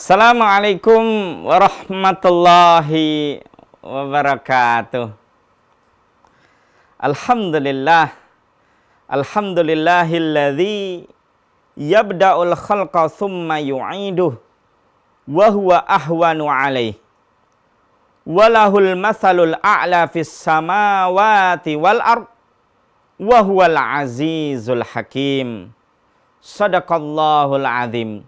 Assalamualaikum warahmatullahi wabarakatuh. Alhamdulillah. Alhamdulillahilladzi yabda'ul khalqa thumma yu'iduh wa huwa ahwanu alaih. Walahul mathalul a'la fis samawati wal ard wa huwal azizul hakim. Shadaqallahul azim.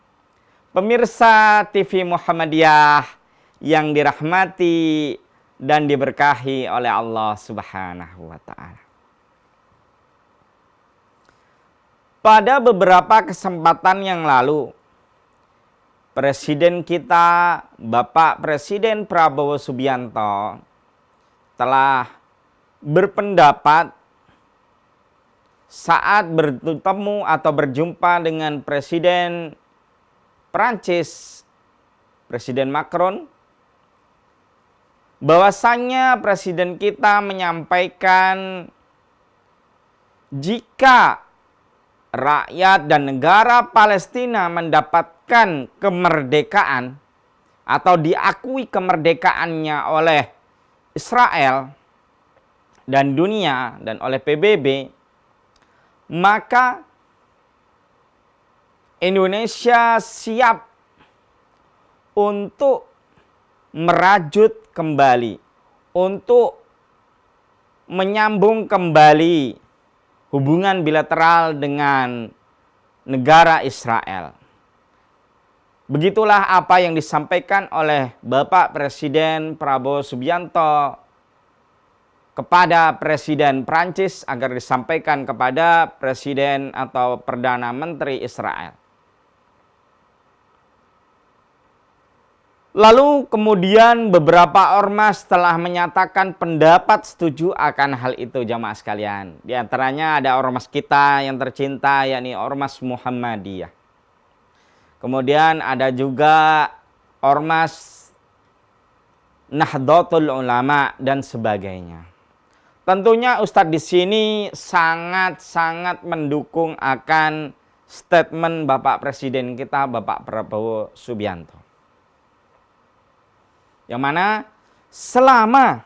Pemirsa TV Muhammadiyah yang dirahmati dan diberkahi oleh Allah Subhanahu wa Ta'ala. Pada beberapa kesempatan yang lalu, Presiden kita, Bapak Presiden Prabowo Subianto, telah berpendapat saat bertemu atau berjumpa dengan Presiden Prancis, Presiden Macron, bahwasannya presiden kita menyampaikan jika rakyat dan negara Palestina mendapatkan kemerdekaan atau diakui kemerdekaannya oleh Israel dan dunia dan oleh PBB, maka Indonesia siap untuk merajut kembali, untuk menyambung kembali hubungan bilateral dengan negara Israel. Begitulah apa yang disampaikan oleh Bapak Presiden Prabowo Subianto kepada Presiden Prancis agar disampaikan kepada Presiden atau Perdana Menteri Israel. Lalu kemudian beberapa ormas telah menyatakan pendapat setuju akan hal itu, jamaah sekalian. Di antaranya ada ormas kita yang tercinta, yakni Ormas Muhammadiyah. Kemudian ada juga Ormas Nahdlatul Ulama dan sebagainya. Tentunya Ustadz di sini sangat-sangat mendukung akan statement Bapak Presiden kita, Bapak Prabowo Subianto. Yang mana selama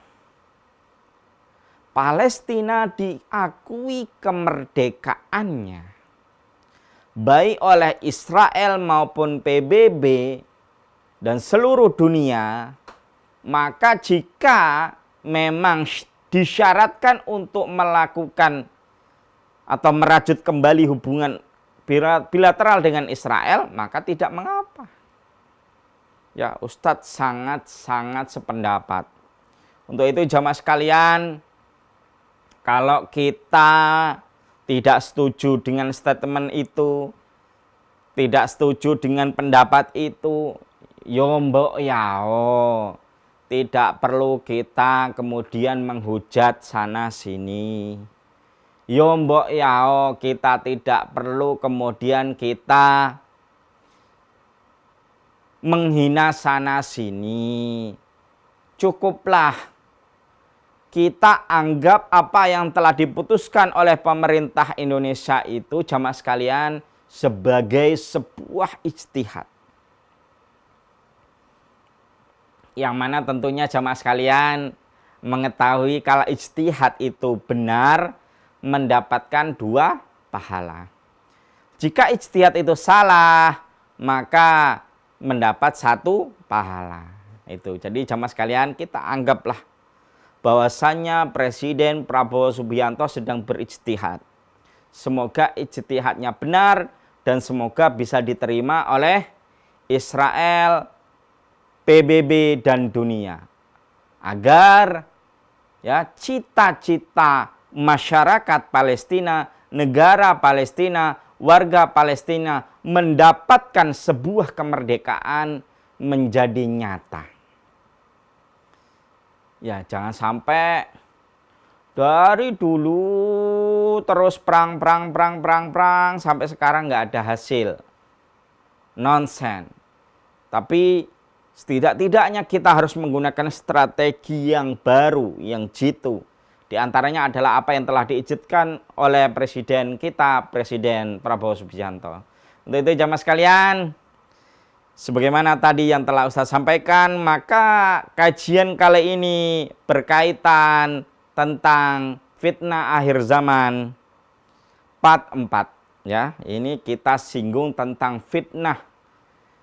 Palestina diakui kemerdekaannya baik oleh Israel maupun PBB dan seluruh dunia, maka jika memang disyaratkan untuk melakukan atau merajut kembali hubungan bilateral dengan Israel, maka tidak mengapa. Ya, Ustadz sangat-sangat sependapat. Untuk itu jamaah sekalian, kalau kita tidak setuju dengan statement itu, tidak setuju dengan pendapat itu, yo mbok yao, tidak perlu kita kemudian menghujat sana sini. Yo mbok yao, kita tidak perlu kemudian kita menghina sana sini. Cukuplah kita anggap apa yang telah diputuskan oleh pemerintah Indonesia itu, jamaah sekalian, sebagai sebuah ijtihad. Yang mana tentunya jamaah sekalian mengetahui kalau ijtihad itu benar mendapatkan 2 pahala. Jika ijtihad itu salah, maka mendapat 1 pahala. Itu. Jadi jamaah sekalian, kita anggaplah bahwasannya Presiden Prabowo Subianto sedang berijtihad. Semoga ijtihadnya benar dan semoga bisa diterima oleh Israel, PBB dan dunia. Agar ya cita-cita masyarakat Palestina, negara Palestina, warga Palestina mendapatkan sebuah kemerdekaan menjadi nyata. Ya, jangan sampai dari dulu terus perang sampai sekarang nggak ada hasil. Nonsen. Tapi Setidak-tidaknya kita harus menggunakan strategi yang baru, yang jitu. Di antaranya adalah apa yang telah diizinkan oleh Presiden kita, Presiden Prabowo Subianto. Untuk itu jamaah sekalian, sebagaimana tadi yang telah Ustaz sampaikan, maka kajian kali ini berkaitan tentang fitnah akhir zaman part 4. Ya, ini kita singgung tentang fitnah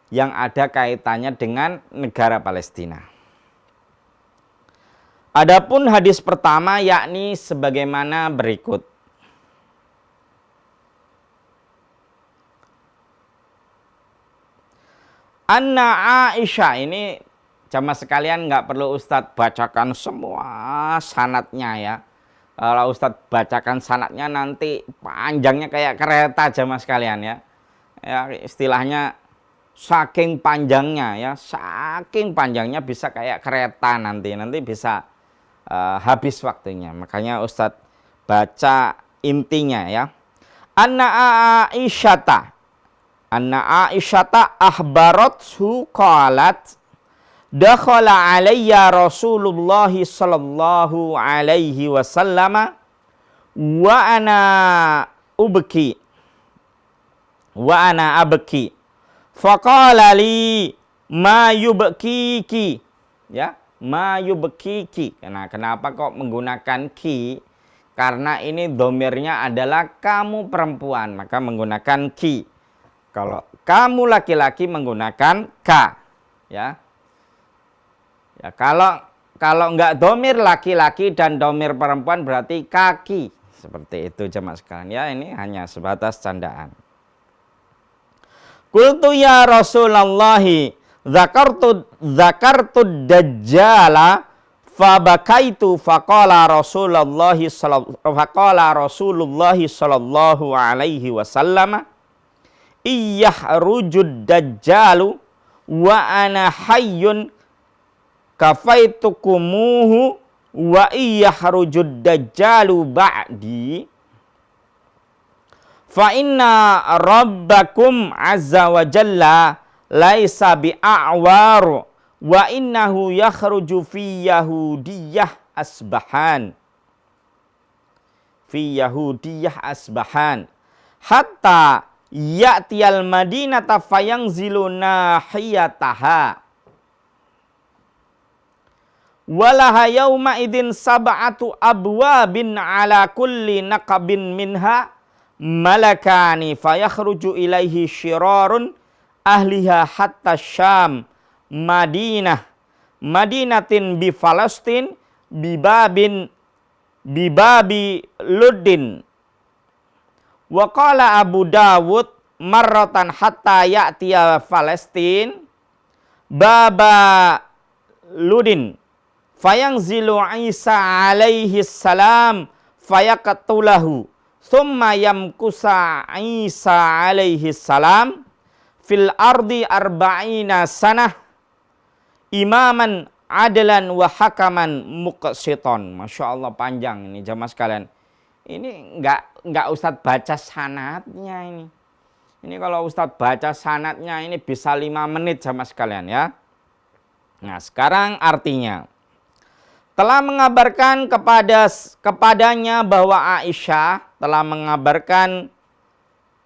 yang ada kaitannya dengan negara Palestina. Adapun hadis pertama yakni sebagaimana berikut. Anna Aisyah, ini jamaah sekalian nggak perlu Ustadz bacakan semua sanadnya ya. Kalau Ustadz bacakan sanadnya nanti panjangnya kayak kereta jamaah sekalian ya. Ya istilahnya saking panjangnya bisa kayak kereta nanti bisa habis waktunya. Makanya Ustadz baca intinya ya. Anna Aisyata ahbarathu qalat dakhala alayya Rasulullah sallallahu alaihi wasallam wa ana abki faqala li ma yubkiki, ya, ma yubkiki. Nah, kenapa kok menggunakan ki? Karena ini domirnya adalah kamu perempuan, maka menggunakan ki. Kalau kamu laki-laki menggunakan ka, ya. Ya, kalau enggak domir laki-laki dan domir perempuan berarti kaki. Seperti itu jemaah sekalian ya, ini hanya sebatas candaan. Qultu ya Rasulullah zakartu dajjala fabakaitu faqala Rasulullah sallallahu alaihi wasallam iyyarujud dajjalu wa ana hayyun kafaitukumuhu wa iyyarujud dajjalu ba'di fa inna rabbakum azza wa jalla laisa bi'a'war wa innahu yakhruju fi yahudiyah asbahan hatta ya'tiyal madinata fayangzilu nahiyataha walaha yawma idin sab'atu abwabin ala kulli naqabin minha malakani fayakhruju ilaihi syirarun ahliha hatta Syam madinatin bi Falastin bibabi Luddin wa qala Abu Dawud marratan hatta ya'tiya Falastin baba Luddin fayangzilu Isa alaihi salam fayaqtulahu thumma yamkusa Isa alaihi salam fil ardi arba'ina sanah imaman adlan wa hakaman muqsiton. Masya Allah panjang ini jamaah sekalian. Ini enggak Ustadz baca sanadnya ini. Ini kalau Ustadz baca sanadnya ini bisa 5 menit jamaah sekalian ya. Nah sekarang artinya. Telah mengabarkan kepadanya bahwa Aisyah telah mengabarkan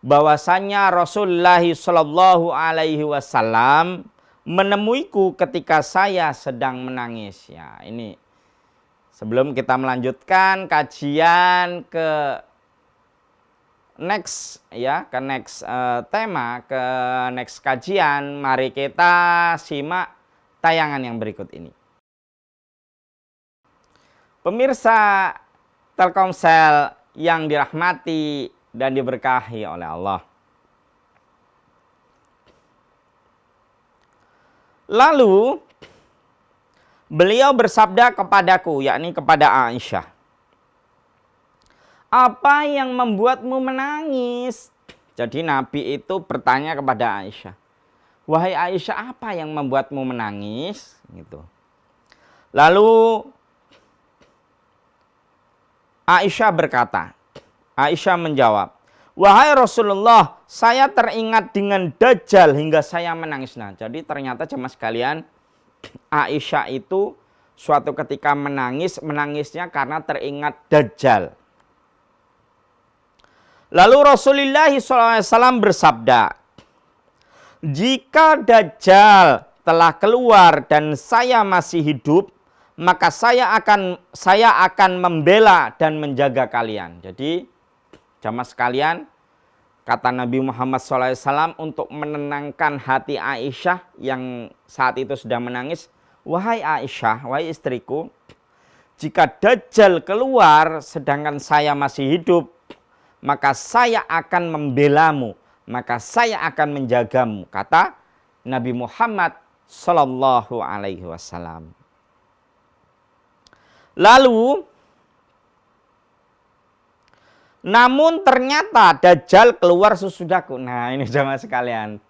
bahwasannya Rasulullah Shallallahu Alaihi Wasallam menemuiku ketika saya sedang menangis. Ya ini sebelum kita melanjutkan kajian ke next ya, ke next tema, ke next kajian, mari kita simak tayangan yang berikut ini. Pemirsa Telkomsel yang dirahmati dan diberkahi oleh Allah. Lalu beliau bersabda kepadaku, yakni kepada Aisyah, apa yang membuatmu menangis? Jadi Nabi itu bertanya kepada Aisyah, wahai Aisyah, apa yang membuatmu menangis? Gitu. Lalu Aisyah berkata, Aisyah menjawab, wahai Rasulullah, saya teringat dengan Dajjal hingga saya menangis. Nah, jadi ternyata jemaah sekalian, Aisyah itu suatu ketika menangisnya karena teringat Dajjal. Lalu Rasulullah SAW bersabda, jika Dajjal telah keluar dan saya masih hidup, maka saya akan membela dan menjaga kalian. Jadi jamaah sekalian, kata Nabi Muhammad SAW untuk menenangkan hati Aisyah yang saat itu sedang menangis, wahai Aisyah, wahai istriku, jika Dajjal keluar sedangkan saya masih hidup, maka saya akan membelamu, maka saya akan menjagamu, kata Nabi Muhammad Sallallahu Alaihi Wasallam. Lalu, namun ternyata Dajjal keluar sesudahku. Nah ini jamaah sekalian.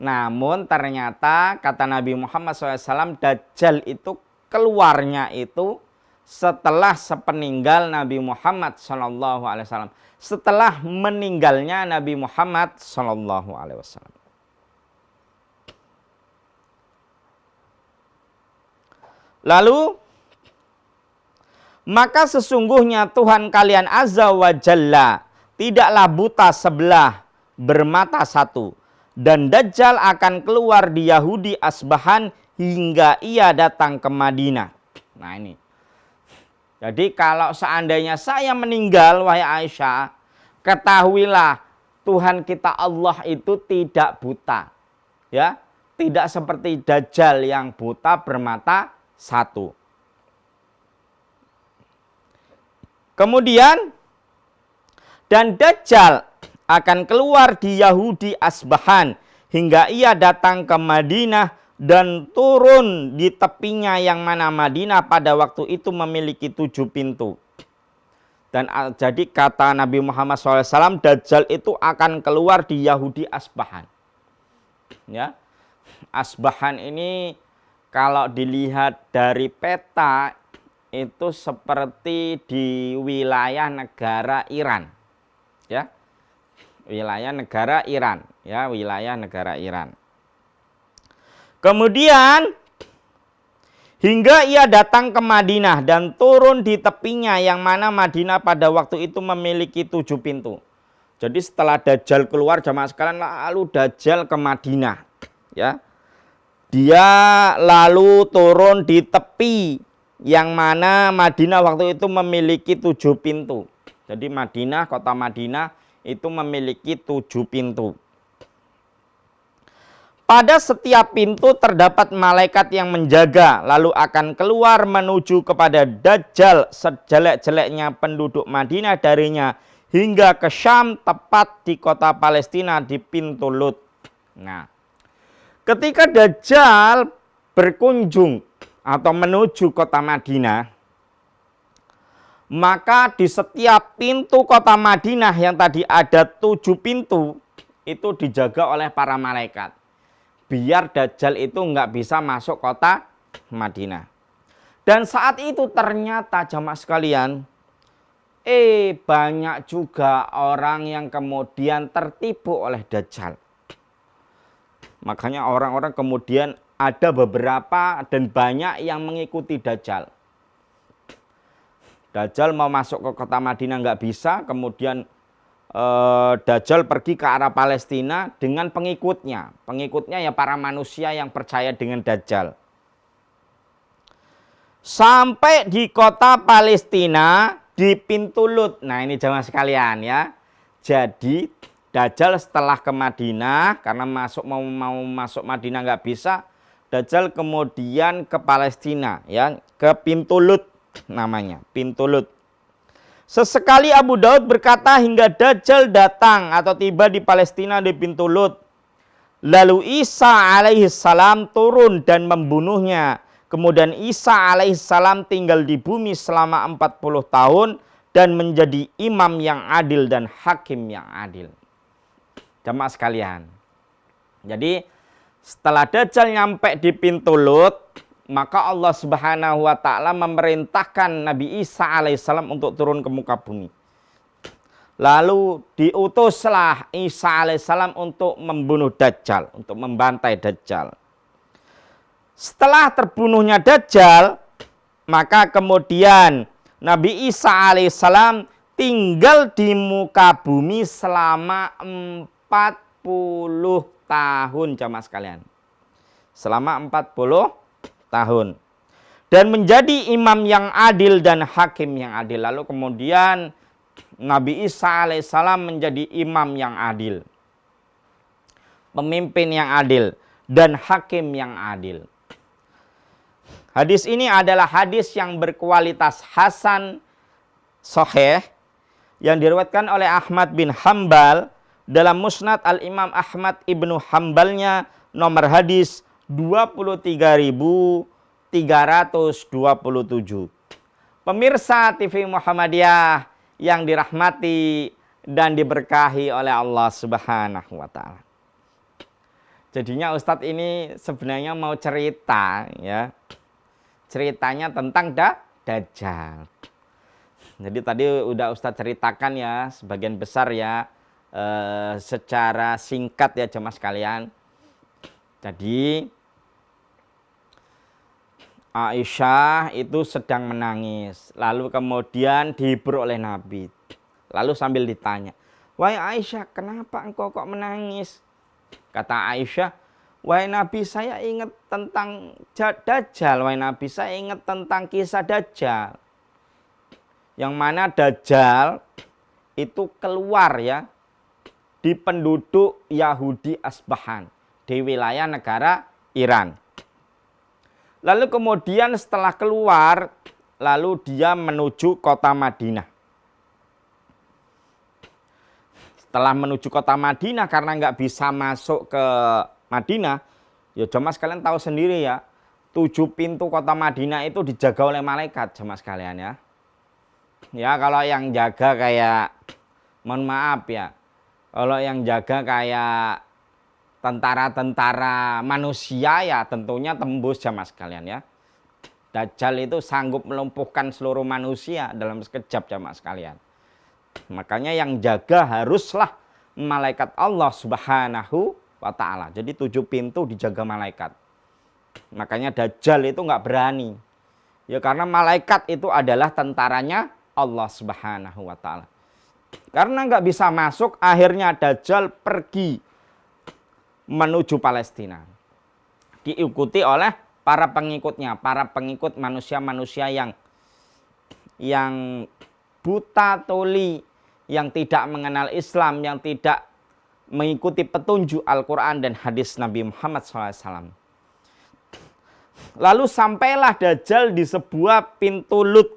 Namun ternyata kata Nabi Muhammad SAW, Dajjal itu keluarnya itu setelah sepeninggal Nabi Muhammad SAW. Setelah meninggalnya Nabi Muhammad SAW. Lalu, maka sesungguhnya Tuhan kalian Azza wa Jalla tidaklah buta sebelah, bermata satu. Dan Dajjal akan keluar di Yahudi Asbahan hingga ia datang ke Madinah. Nah ini. Jadi kalau seandainya saya meninggal, wahai Aisyah, ketahuilah Tuhan kita Allah itu tidak buta. Ya, tidak seperti Dajjal yang buta bermata satu. Kemudian, dan Dajjal akan keluar di Yahudi Asbahan hingga ia datang ke Madinah dan turun di tepinya yang mana Madinah pada waktu itu memiliki 7 pintu. Dan jadi kata Nabi Muhammad SAW, Dajjal itu akan keluar di Yahudi Asbahan. Ya, Asbahan ini kalau dilihat dari peta itu seperti di wilayah negara Iran, ya, wilayah negara Iran, ya, wilayah negara Iran. Kemudian hingga ia datang ke Madinah dan turun di tepinya yang mana Madinah pada waktu itu memiliki 7 pintu. Jadi setelah Dajjal keluar jamaah sekalian, lalu Dajjal ke Madinah, ya, dia lalu turun di tepi yang mana Madinah waktu itu memiliki 7 pintu. Jadi Madinah, kota Madinah itu memiliki 7 pintu. Pada setiap pintu terdapat malaikat yang menjaga, lalu akan keluar menuju kepada Dajjal sejelek-jeleknya penduduk Madinah darinya hingga ke Syam, tepat di kota Palestina di pintu Lut. Nah, ketika Dajjal berkunjung atau menuju kota Madinah, maka di setiap pintu kota Madinah yang tadi ada 7 pintu itu dijaga oleh para malaikat, biar Dajjal itu nggak bisa masuk kota Madinah. Dan saat itu ternyata jamaah sekalian, banyak juga orang yang kemudian tertipu oleh Dajjal. Makanya orang-orang kemudian ada beberapa dan banyak yang mengikuti Dajjal. Dajjal mau masuk ke kota Madinah nggak bisa, kemudian Dajjal pergi ke arah Palestina dengan pengikutnya. Pengikutnya ya para manusia yang percaya dengan Dajjal. Sampai di kota Palestina di pintu Lut. Nah ini jamaah sekalian ya. Jadi Dajjal setelah ke Madinah karena mau masuk Madinah nggak bisa. Dajjal kemudian ke Palestina, ya, ke pintu Lut namanya, pintu Lut. Sesekali Abu Daud berkata hingga Dajjal datang atau tiba di Palestina di pintu Lut. Lalu Isa alaihissalam turun dan membunuhnya. Kemudian Isa alaihissalam tinggal di bumi selama 40 tahun dan menjadi imam yang adil dan hakim yang adil. Jamaah sekalian. Jadi setelah Dajjal nyampe di pintu Lut, maka Allah Subhanahu wa taala memerintahkan Nabi Isa alaihissalam untuk turun ke muka bumi. Lalu diutuslah Isa alaihissalam untuk membunuh Dajjal, untuk membantai Dajjal. Setelah terbunuhnya Dajjal, maka kemudian Nabi Isa alaihissalam tinggal di muka bumi selama 40 tahun jamaah sekalian. Selama 40 tahun. Dan menjadi imam yang adil dan hakim yang adil. Lalu kemudian Nabi Isa alaihissalam menjadi imam yang adil. Pemimpin yang adil dan hakim yang adil. Hadis ini adalah hadis yang berkualitas hasan sahih yang diriwayatkan oleh Ahmad bin Hambal dalam Musnad Al-Imam Ahmad ibnu Hambalnya nomor hadis 23.327. Pemirsa TV Muhammadiyah yang dirahmati dan diberkahi oleh Allah Subhanahu wa taala. Jadinya Ustadz ini sebenarnya mau cerita ya. Ceritanya tentang Dajjal. Jadi tadi udah Ustadz ceritakan ya sebagian besar ya secara singkat ya jemaah sekalian. Jadi Aisyah itu sedang menangis. Lalu kemudian dihibur oleh Nabi. Lalu sambil ditanya, "Wahai Aisyah, kenapa engkau kok menangis?" Kata Aisyah, "Wahai Nabi, saya ingat tentang Dajjal. Wahai Nabi, saya ingat tentang kisah Dajjal. Yang mana Dajjal itu keluar ya di penduduk Yahudi Asbahan di wilayah negara Iran. Lalu kemudian setelah keluar, lalu dia menuju kota Madinah. Setelah menuju kota Madinah karena nggak bisa masuk ke Madinah, ya jemaah sekalian tahu sendiri ya, 7 pintu kota Madinah itu dijaga oleh malaikat jemaah sekalian ya. Ya kalau yang jaga kayak, mohon maaf ya, kalau yang jaga kayak tentara-tentara manusia ya tentunya tembus jemaah sekalian ya. Dajjal itu sanggup melumpuhkan seluruh manusia dalam sekejap jemaah sekalian. Makanya yang jaga haruslah malaikat Allah Subhanahu wa ta'ala. Jadi 7 pintu dijaga malaikat. Makanya Dajjal itu nggak berani. Ya karena malaikat itu adalah tentaranya Allah Subhanahu wa ta'ala. Karena nggak bisa masuk, akhirnya Dajjal pergi menuju Palestina. Diikuti oleh para pengikutnya, para pengikut manusia-manusia yang buta tuli, yang tidak mengenal Islam, yang tidak mengikuti petunjuk Al-Quran dan hadis Nabi Muhammad SAW. Lalu sampailah Dajjal di sebuah pintu Lut.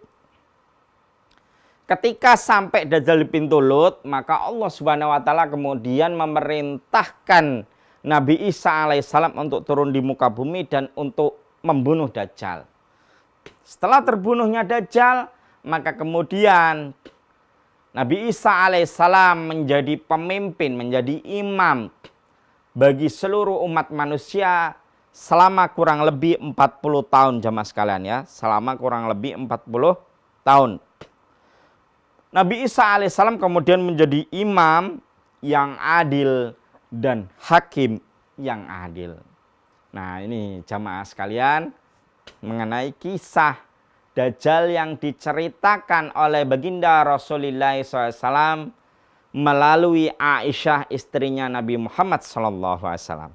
Ketika sampai Dajjal di pintu Lut, maka Allah Subhanahu wa ta'ala kemudian memerintahkan Nabi Isa alaihissalam untuk turun di muka bumi dan untuk membunuh Dajjal. Setelah terbunuhnya Dajjal, maka kemudian Nabi Isa alaihissalam menjadi pemimpin, menjadi imam bagi seluruh umat manusia selama kurang lebih 40 tahun jamaah sekalian ya. Selama kurang lebih 40 tahun. Nabi Isa alaihissalam kemudian menjadi imam yang adil dan hakim yang adil. Nah ini jamaah sekalian mengenai kisah Dajjal yang diceritakan oleh baginda Rasulullah SAW melalui Aisyah istrinya Nabi Muhammad SAW.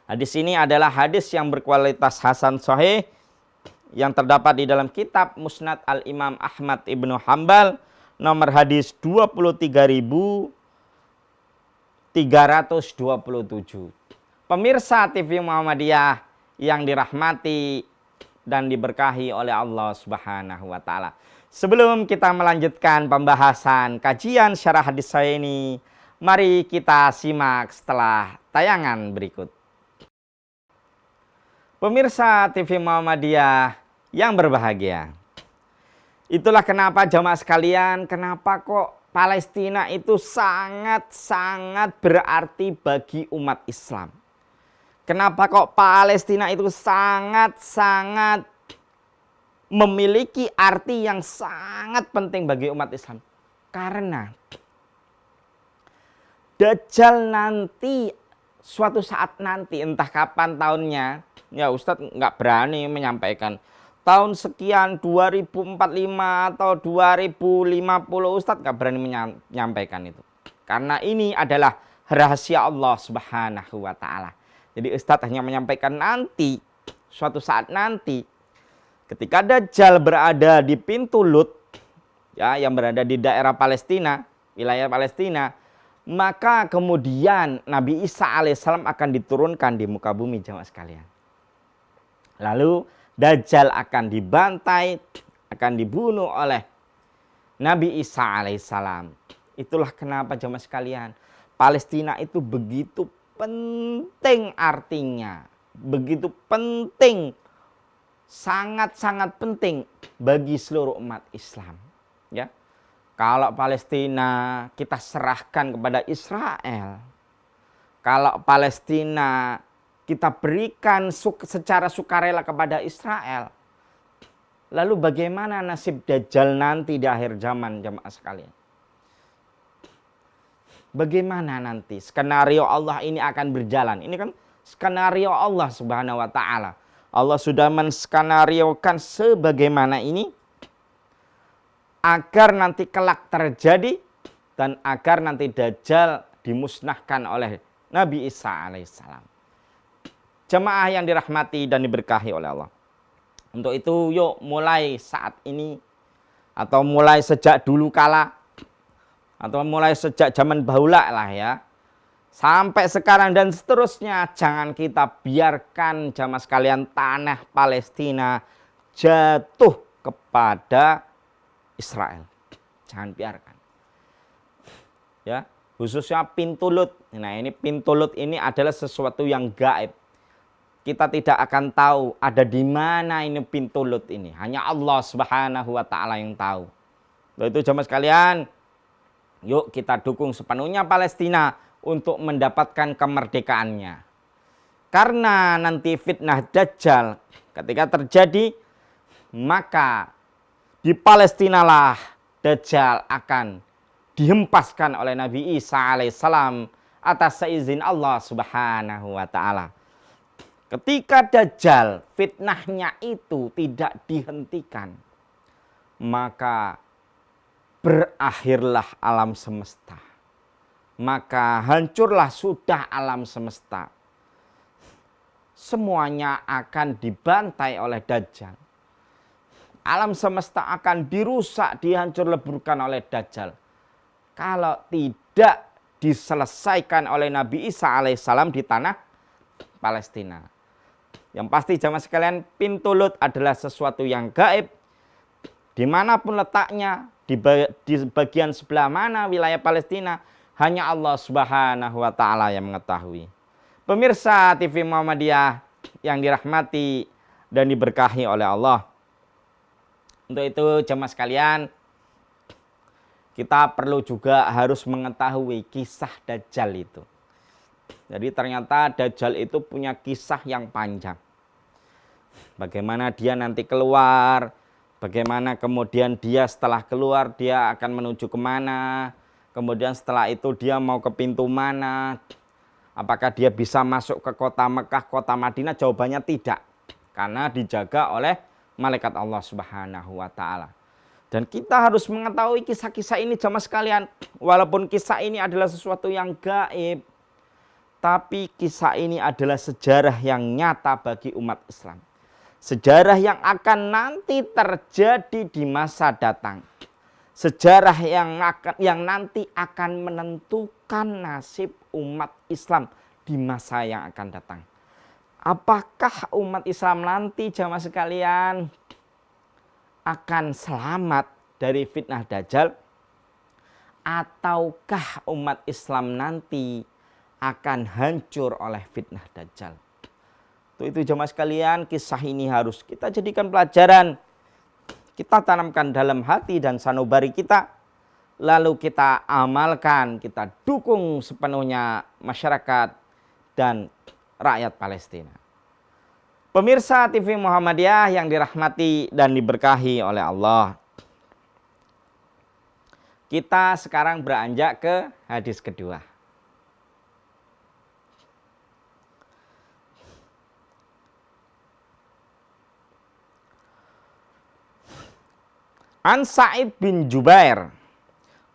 Hadis ini adalah hadis yang berkualitas hasan sahih yang terdapat di dalam kitab Musnad Al-Imam Ahmad ibnu Hambal nomor hadis 23.327. Pemirsa TV Muhammadiyah yang dirahmati dan diberkahi oleh Allah Subhanahu wa ta'ala. Sebelum kita melanjutkan pembahasan kajian syarah hadis saya ini, mari kita simak setelah tayangan berikut. Pemirsa TV Muhammadiyah yang berbahagia. Itulah kenapa jamaah sekalian, kenapa kok Palestina itu sangat-sangat berarti bagi umat Islam. Kenapa kok Palestina itu sangat-sangat memiliki arti yang sangat penting bagi umat Islam? Karena Dajjal nanti, suatu saat nanti, entah kapan tahunnya, Ya Ustadz nggak berani menyampaikan. Tahun sekian 2045 atau 2050 Ustadz nggak berani menyampaikan itu. Karena ini adalah rahasia Allah Subhanahu wa Ta'ala. Jadi Ustadz hanya menyampaikan nanti, suatu saat nanti, ketika Dajjal berada di pintu Lut, ya, yang berada di daerah Palestina, wilayah Palestina, maka kemudian Nabi Isa alaihissalam akan diturunkan di muka bumi jamaah sekalian. Lalu Dajjal akan dibantai, akan dibunuh oleh Nabi Isa alaihissalam. Itulah kenapa jamaah sekalian, Palestina itu begitu penting artinya, begitu penting, sangat-sangat penting bagi seluruh umat Islam. Ya, kalau Palestina kita serahkan kepada Israel, kalau Palestina kita berikan secara sukarela kepada Israel, lalu bagaimana nasib Dajjal nanti di akhir zaman jamaah sekalian? Bagaimana nanti skenario Allah ini akan berjalan? Ini kan skenario Allah Subhanahu wa Ta'ala. Allah sudah menskenariokan sebagaimana ini agar nanti kelak terjadi dan agar nanti Dajjal dimusnahkan oleh Nabi Isa alaihissalam. Jemaah yang dirahmati dan diberkahi oleh Allah. Untuk itu yuk mulai saat ini atau mulai sejak dulu kala atau mulai sejak zaman bahula lah ya, sampai sekarang dan seterusnya, jangan kita biarkan jamaah sekalian tanah Palestina jatuh kepada Israel. Jangan biarkan. Ya, khususnya pintu Lut. Nah, ini pintu Lut ini adalah sesuatu yang gaib. Kita tidak akan tahu ada di mana ini pintu Lut ini. Hanya Allah Subhanahu wa Ta'ala yang tahu. Lalu itu jamaah sekalian, yuk kita dukung sepenuhnya Palestina untuk mendapatkan kemerdekaannya. Karena nanti fitnah Dajjal ketika terjadi, maka di Palestina lah Dajjal akan dihempaskan oleh Nabi Isa alaihissalam atas seizin Allah Subhanahu wa Ta'ala. Ketika Dajjal fitnahnya itu tidak dihentikan, maka berakhirlah alam semesta. Maka hancurlah sudah alam semesta. Semuanya akan dibantai oleh Dajjal. Alam semesta akan dirusak, dihancur leburkan oleh Dajjal. Kalau tidak diselesaikan oleh Nabi Isa alaihissalam di tanah Palestina. Yang pasti jamaah sekalian, pintu Lut adalah sesuatu yang gaib. Dimanapun letaknya, di bagian sebelah mana wilayah Palestina, hanya Allah Subhanahu wa Ta'ala yang mengetahui. Pemirsa TV Muhammadiyah yang dirahmati dan diberkahi oleh Allah. Untuk itu jemaah sekalian, kita perlu juga harus mengetahui kisah Dajjal itu. Jadi ternyata Dajjal itu punya kisah yang panjang. Bagaimana dia nanti keluar, bagaimana kemudian dia setelah keluar dia akan menuju kemana, kemudian setelah itu dia mau ke pintu mana, apakah dia bisa masuk ke kota Mekah, kota Madinah? Jawabannya tidak, karena dijaga oleh malaikat Allah Subhanahu wa Ta'ala. Dan kita harus mengetahui kisah-kisah ini jamaah sekalian, walaupun kisah ini adalah sesuatu yang gaib, tapi kisah ini adalah sejarah yang nyata bagi umat Islam. Sejarah yang akan nanti terjadi di masa datang. Sejarah yang nanti akan menentukan nasib umat Islam di masa yang akan datang. Apakah umat Islam nanti jamaah sekalian akan selamat dari fitnah Dajjal? Ataukah umat Islam nanti akan hancur oleh fitnah Dajjal? Itu jemaah sekalian, kisah ini harus kita jadikan pelajaran. Kita tanamkan dalam hati dan sanubari kita. Lalu kita amalkan, kita dukung sepenuhnya masyarakat dan rakyat Palestina. Pemirsa TV Muhammadiyah yang dirahmati dan diberkahi oleh Allah. Kita sekarang beranjak ke hadis kedua. An Sa'id bin Jubair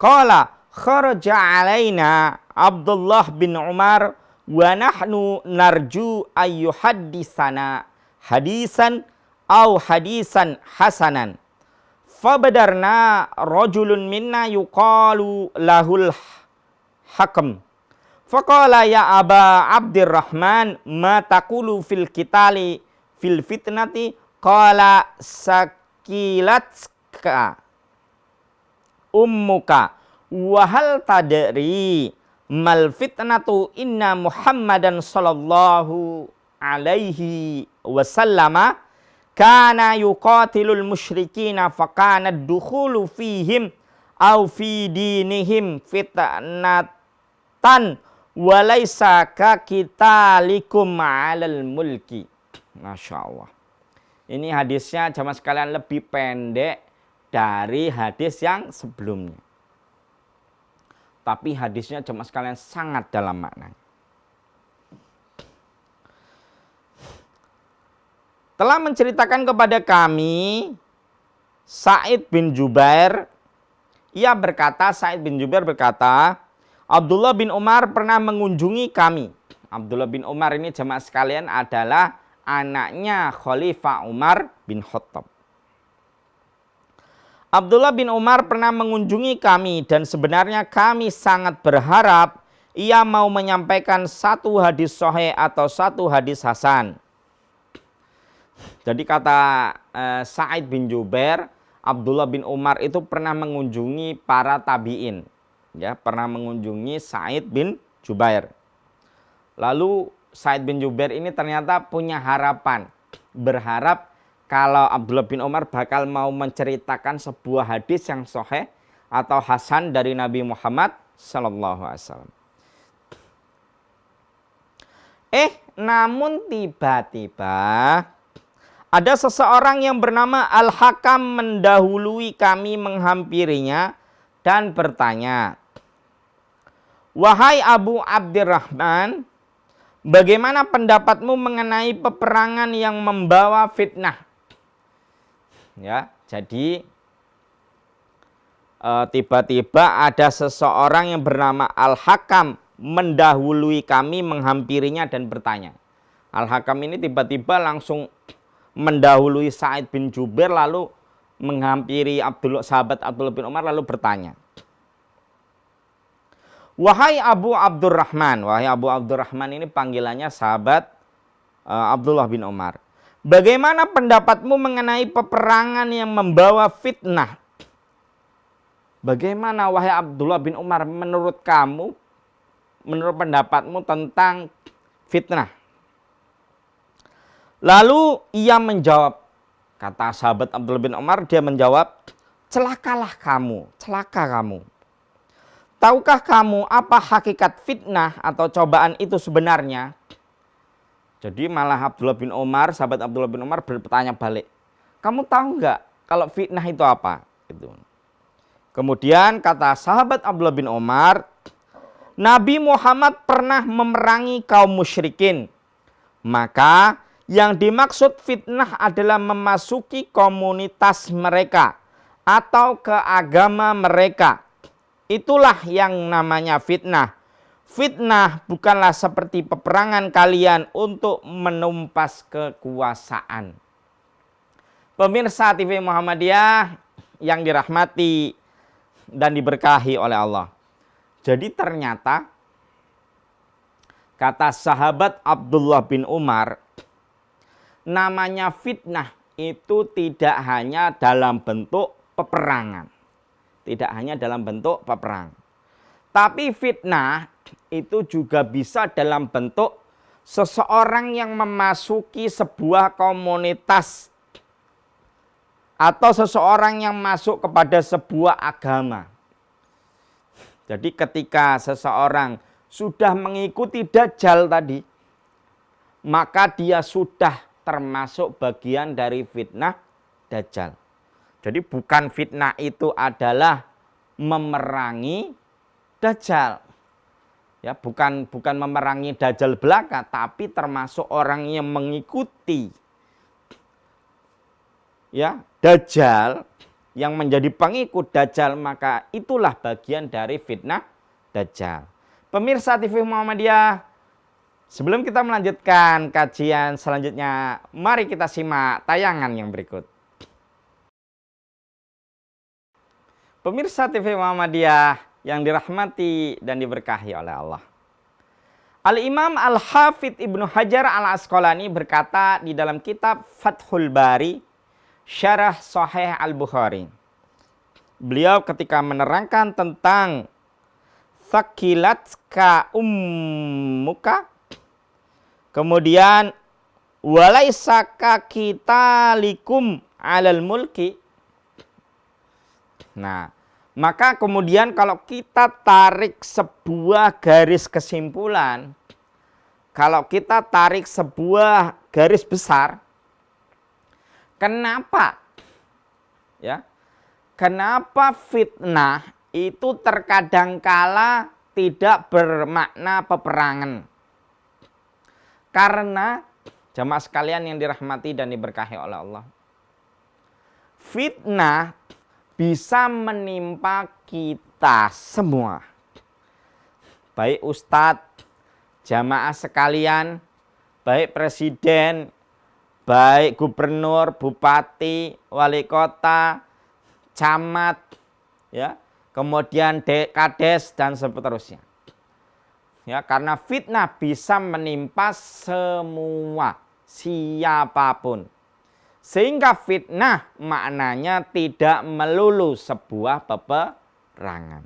qala kharaja alaina Abdullah bin Umar wa nahnu narju ayyuhaddisana hadisan au hadisan hasanan fabadarna rajulun minna yuqalu lahul hakam faqala ya aba Abdurrahman ma taqulu fil qitali fil fitnati qala sakilatka ummuka wa hal tadri mal fitnatu inna Muhammadan sallallahu alaihi wasallama kana yuqatilul musyrikina faqana ad-dukhulu fihim au fi dinihim fitnatan walaysa ka qitalikum 'alal mulki. Masya Allah. Ini hadisnya jamaah sekalian lebih pendek dari hadis yang sebelumnya. Tapi hadisnya jemaah sekalian sangat dalam maknanya. Telah menceritakan kepada kami Sa'id bin Jubair, Sa'id bin Jubair berkata, Abdullah bin Umar pernah mengunjungi kami. Abdullah bin Umar ini jemaah sekalian adalah anaknya Khalifah Umar bin Khattab. Abdullah bin Umar pernah mengunjungi kami dan sebenarnya kami sangat berharap ia mau menyampaikan satu hadis sahih atau satu hadis hasan. Jadi kata Sa'id bin Jubair, Abdullah bin Umar itu pernah mengunjungi para tabi'in. Ya, pernah mengunjungi Sa'id bin Jubair. Lalu Sa'id bin Jubair ini ternyata punya harapan, berharap kalau Abdullah bin Umar bakal mau menceritakan sebuah hadis yang sahih atau hasan dari Nabi Muhammad sallallahu alaihi wasallam. Namun tiba-tiba ada seseorang yang bernama Al-Hakam mendahului kami menghampirinya dan bertanya, "Wahai Abu Abdurrahman, bagaimana pendapatmu mengenai peperangan yang membawa fitnah?" Ya, jadi tiba-tiba ada seseorang yang bernama Al-Hakam mendahului kami menghampirinya dan bertanya. Al-Hakam ini tiba-tiba langsung mendahului Sa'id bin Jubair lalu menghampiri sahabat Abdullah bin Umar lalu bertanya. Wahai Abu Abdurrahman, ini panggilannya sahabat Abdullah bin Umar. Bagaimana pendapatmu mengenai peperangan yang membawa fitnah? Bagaimana wahai Abdullah bin Umar menurut kamu, menurut pendapatmu tentang fitnah? Lalu ia menjawab, kata sahabat Abdullah bin Umar, dia menjawab, celakalah kamu, celaka kamu. Tahukah kamu apa hakikat fitnah atau cobaan itu sebenarnya? Jadi malah Abdullah bin Umar, sahabat Abdullah bin Umar bertanya balik. Kamu tahu nggak kalau fitnah itu apa? Gitu. Kemudian kata sahabat Abdullah bin Umar, Nabi Muhammad pernah memerangi kaum musyrikin. Maka yang dimaksud fitnah adalah memasuki komunitas mereka atau ke agama mereka. Itulah yang namanya fitnah. Fitnah bukanlah seperti peperangan kalian untuk menumpas kekuasaan. Pemirsa TV Muhammadiyah yang dirahmati dan diberkahi oleh Allah. Jadi ternyata kata sahabat Abdullah bin Umar, namanya fitnah itu tidak hanya dalam bentuk peperangan. Tidak hanya dalam bentuk peperangan. Tapi fitnah itu juga bisa dalam bentuk seseorang yang memasuki sebuah komunitas atau seseorang yang masuk kepada sebuah agama. Jadi ketika seseorang sudah mengikuti Dajjal tadi, maka dia sudah termasuk bagian dari fitnah Dajjal. Jadi bukan fitnah itu adalah memerangi Dajjal. Ya, bukan memerangi Dajjal belaka, tapi termasuk orang yang mengikuti ya Dajjal yang menjadi pengikut Dajjal, maka itulah bagian dari fitnah Dajjal. Pemirsa TV Muhammadiyah, sebelum kita melanjutkan kajian selanjutnya, mari kita simak tayangan yang berikut. Pemirsa TV Muhammadiyah yang dirahmati dan diberkahi oleh Allah. Al-Imam Al-Hafidh Ibnu Hajar Al-Asqalani berkata di dalam kitab Fathul Bari, Syarah Sahih Al-Bukhari. Beliau ketika menerangkan tentang Thaqilatka ummuka, kemudian walaisaka kitalikum alal mulki. Nah, maka kemudian kalau kita tarik sebuah garis kesimpulan, kalau kita tarik sebuah garis besar, kenapa? Ya. Kenapa fitnah itu terkadang kala tidak bermakna peperangan? Karena jamaah sekalian yang dirahmati dan diberkahi oleh Allah, fitnah bisa menimpa kita semua. Baik ustadz, jamaah sekalian, baik presiden, baik gubernur, bupati, wali kota, camat, ya, kemudian kades dan seterusnya. Ya, karena fitnah bisa menimpa semua, siapapun. Sehingga fitnah maknanya tidak melulu sebuah peperangan.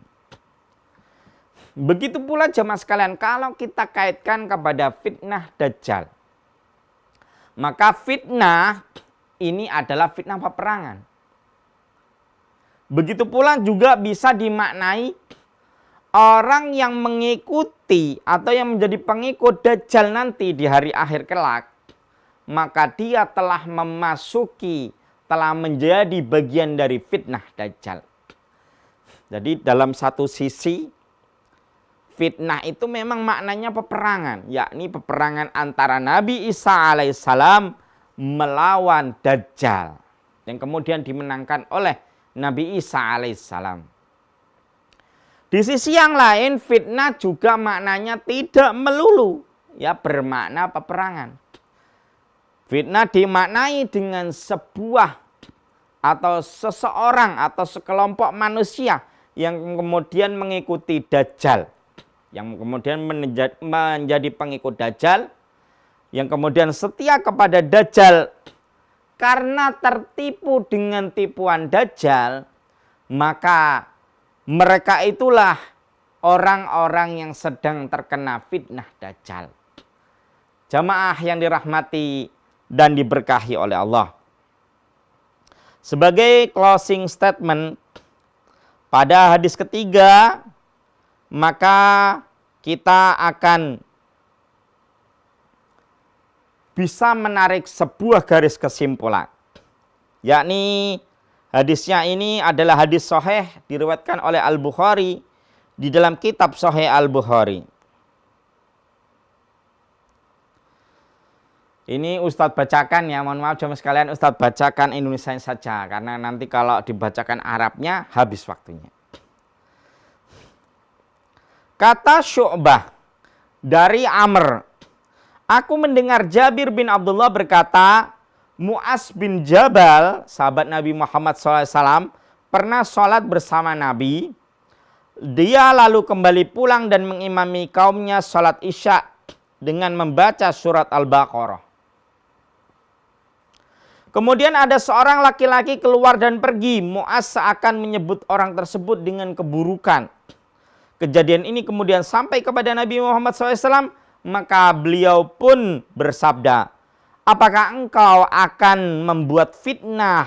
Begitu pula jemaah sekalian, kalau kita kaitkan kepada fitnah Dajjal, maka fitnah ini adalah fitnah peperangan. Begitu pula juga bisa dimaknai orang yang mengikuti atau yang menjadi pengikut Dajjal nanti di hari akhir kelak, maka dia telah memasuki, telah menjadi bagian dari fitnah Dajjal. Jadi dalam satu sisi, fitnah itu memang maknanya peperangan, yakni peperangan antara Nabi Isa alaihissalam melawan Dajjal, yang kemudian dimenangkan oleh Nabi Isa alaihissalam. Di sisi yang lain, fitnah juga maknanya tidak melulu ya bermakna peperangan. Fitnah dimaknai dengan sebuah atau seseorang atau sekelompok manusia yang kemudian mengikuti Dajjal, yang kemudian menjadi pengikut Dajjal, yang kemudian setia kepada Dajjal karena tertipu dengan tipuan Dajjal, maka mereka itulah orang-orang yang sedang terkena fitnah Dajjal. Jamaah yang dirahmati dan diberkahi oleh Allah. Sebagai closing statement, pada hadis ketiga, maka kita akan bisa menarik sebuah garis kesimpulan. Yakni hadisnya ini adalah hadis sahih diriwayatkan oleh Al-Bukhari di dalam kitab Sahih Al-Bukhari. Ini Ustadz bacakan ya, mohon maaf jamaah sekalian, Ustadz bacakan Indonesia saja karena nanti kalau dibacakan Arabnya habis waktunya. Kata Syu'bah dari Amr, aku mendengar Jabir bin Abdullah berkata, Mu'az bin Jabal, sahabat Nabi Muhammad SAW, pernah sholat bersama Nabi. Dia lalu kembali pulang dan mengimami kaumnya sholat isya dengan membaca surat Al-Baqarah. Kemudian ada seorang laki-laki keluar dan pergi. Mu'az seakan menyebut orang tersebut dengan keburukan. Kejadian ini kemudian sampai kepada Nabi Muhammad SAW, maka beliau pun bersabda, apakah engkau akan membuat fitnah,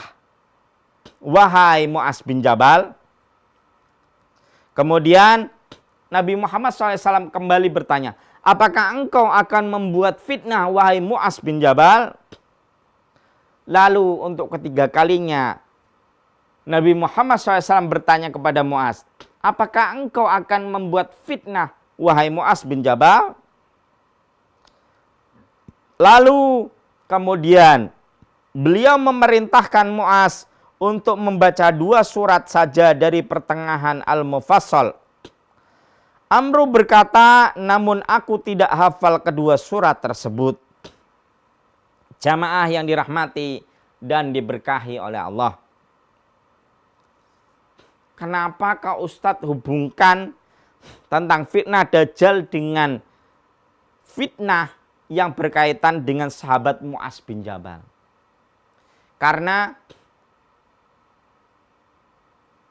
wahai Mu'az bin Jabal? Kemudian Nabi Muhammad SAW kembali bertanya, apakah engkau akan membuat fitnah, wahai Mu'az bin Jabal? Lalu untuk ketiga kalinya Nabi Muhammad SAW bertanya kepada Mu'az, apakah engkau akan membuat fitnah, wahai Mu'az bin Jabal? Lalu kemudian beliau memerintahkan Mu'az untuk membaca 2 surat saja dari pertengahan Al-Mufassal. Amru berkata, namun aku tidak hafal kedua surat tersebut. Jamaah yang dirahmati dan diberkahi oleh Allah. Kenapa kau Ustadz hubungkan tentang fitnah Dajjal dengan fitnah yang berkaitan dengan sahabat Mu'az bin Jabal? Karena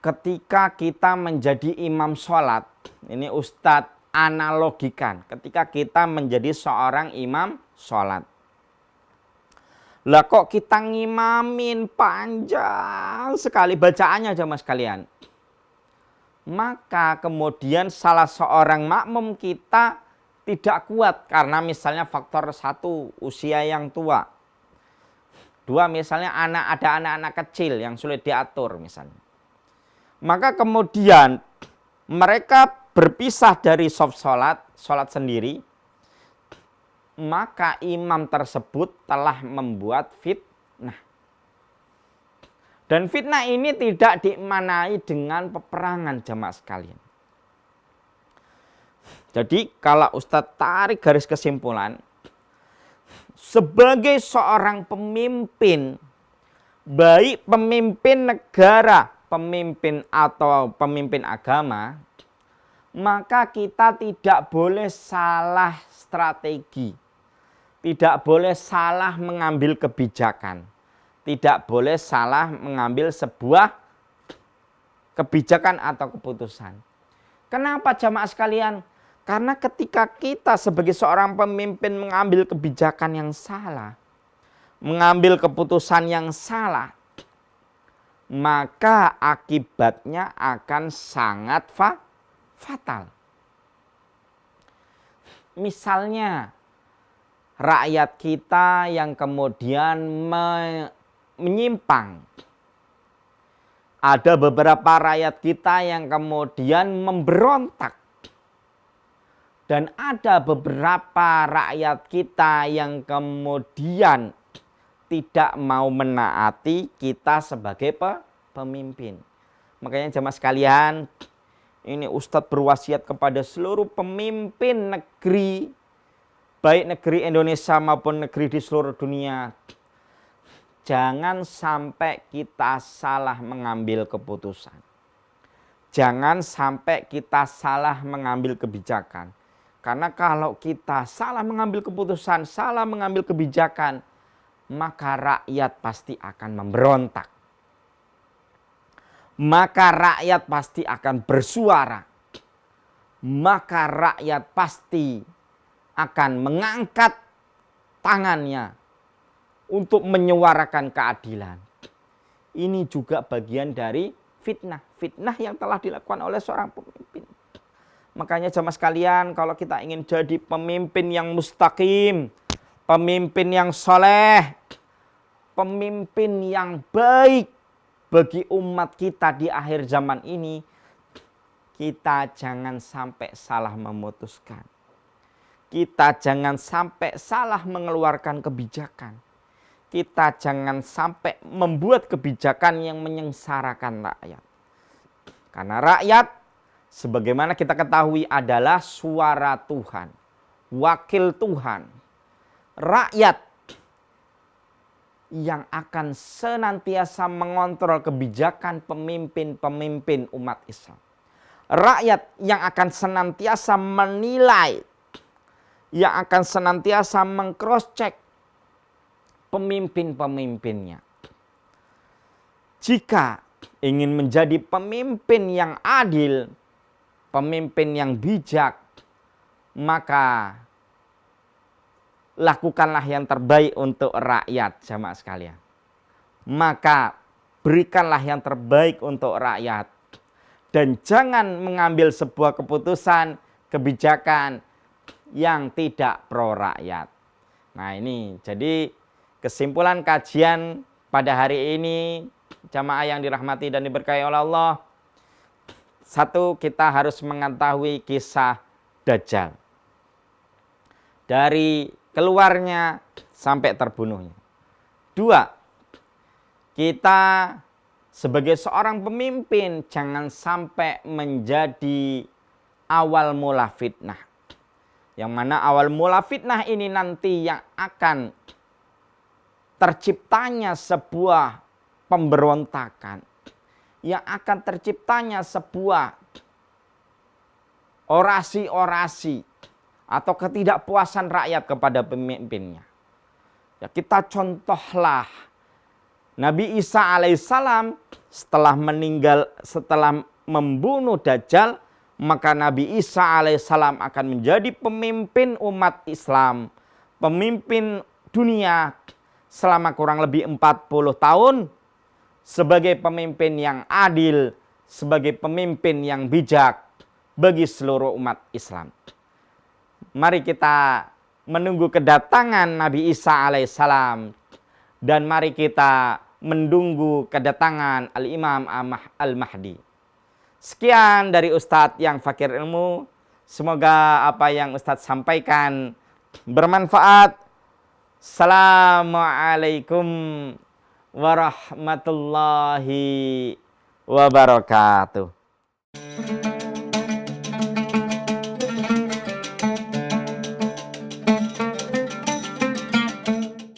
ketika kita menjadi imam sholat, ini Ustadz analogikan, ketika kita menjadi seorang imam sholat. Lah kok kita ngimamin panjang sekali bacaannya jamaah sekalian. Maka kemudian salah seorang makmum kita tidak kuat karena misalnya faktor 1 usia yang tua. 2 misalnya ada anak-anak kecil yang sulit diatur misalnya. Maka kemudian mereka berpisah dari shaf sholat sendiri. Maka imam tersebut telah membuat fitnah. Dan fitnah ini tidak dimaknai dengan peperangan jamaah sekalian. Jadi kalau Ustadz tarik garis kesimpulan, sebagai seorang pemimpin, baik pemimpin negara, pemimpin atau pemimpin agama, maka kita tidak boleh salah strategi. Tidak boleh salah mengambil kebijakan. Tidak boleh salah mengambil sebuah kebijakan atau keputusan. Kenapa jamaah sekalian? Karena ketika kita sebagai seorang pemimpin mengambil kebijakan yang salah, mengambil keputusan yang salah, maka akibatnya akan sangat fatal. Misalnya, rakyat kita yang kemudian menyimpang. Ada beberapa rakyat kita yang kemudian memberontak. Dan ada beberapa rakyat kita yang kemudian tidak mau menaati kita sebagai pemimpin. Makanya jamaah sekalian, ini Ustadz berwasiat kepada seluruh pemimpin negeri, baik negeri Indonesia maupun negeri di seluruh dunia. Jangan sampai kita salah mengambil keputusan. Jangan sampai kita salah mengambil kebijakan. Karena kalau kita salah mengambil keputusan, salah mengambil kebijakan, maka rakyat pasti akan memberontak. Maka rakyat pasti akan bersuara. Maka rakyat pasti akan mengangkat tangannya untuk menyuarakan keadilan. Ini juga bagian dari fitnah. Fitnah yang telah dilakukan oleh seorang pemimpin. Makanya jamaah sekalian, kalau kita ingin jadi pemimpin yang mustaqim, pemimpin yang soleh, pemimpin yang baik bagi umat kita di akhir zaman ini, kita jangan sampai salah memutuskan. Kita jangan sampai salah mengeluarkan kebijakan. Kita jangan sampai membuat kebijakan yang menyengsarakan rakyat. Karena rakyat, sebagaimana kita ketahui, adalah suara Tuhan, wakil Tuhan. Rakyat yang akan senantiasa mengontrol kebijakan pemimpin-pemimpin umat Islam. Rakyat yang akan senantiasa menilai, yang akan senantiasa meng-cross-check pemimpin-pemimpinnya. Jika ingin menjadi pemimpin yang adil, pemimpin yang bijak, maka lakukanlah yang terbaik untuk rakyat jamaah sekalian. Maka berikanlah yang terbaik untuk rakyat. Dan jangan mengambil sebuah keputusan, kebijakan yang tidak pro rakyat. Nah ini jadi kesimpulan kajian pada hari ini, jamaah yang dirahmati dan diberkahi oleh Allah. 1, kita harus mengetahui kisah Dajjal. Dari keluarnya sampai terbunuhnya. 2, kita sebagai seorang pemimpin jangan sampai menjadi awal mula fitnah. Yang mana awal mula fitnah ini nanti yang akan terciptanya sebuah pemberontakan, yang akan terciptanya sebuah orasi-orasi atau ketidakpuasan rakyat kepada pemimpinnya. Ya, kita contohlah Nabi Isa alaihissalam setelah membunuh Dajjal, maka Nabi Isa alaihissalam akan menjadi pemimpin umat Islam, pemimpin dunia selama kurang lebih 40 tahun sebagai pemimpin yang adil, sebagai pemimpin yang bijak bagi seluruh umat Islam. Mari kita menunggu kedatangan Nabi Isa alaihissalam dan mari kita menunggu kedatangan Al-Imam Al-Mahdi. Sekian dari Ustadz yang fakir ilmu. Semoga apa yang Ustadz sampaikan bermanfaat. Assalamualaikum warahmatullahi wabarakatuh.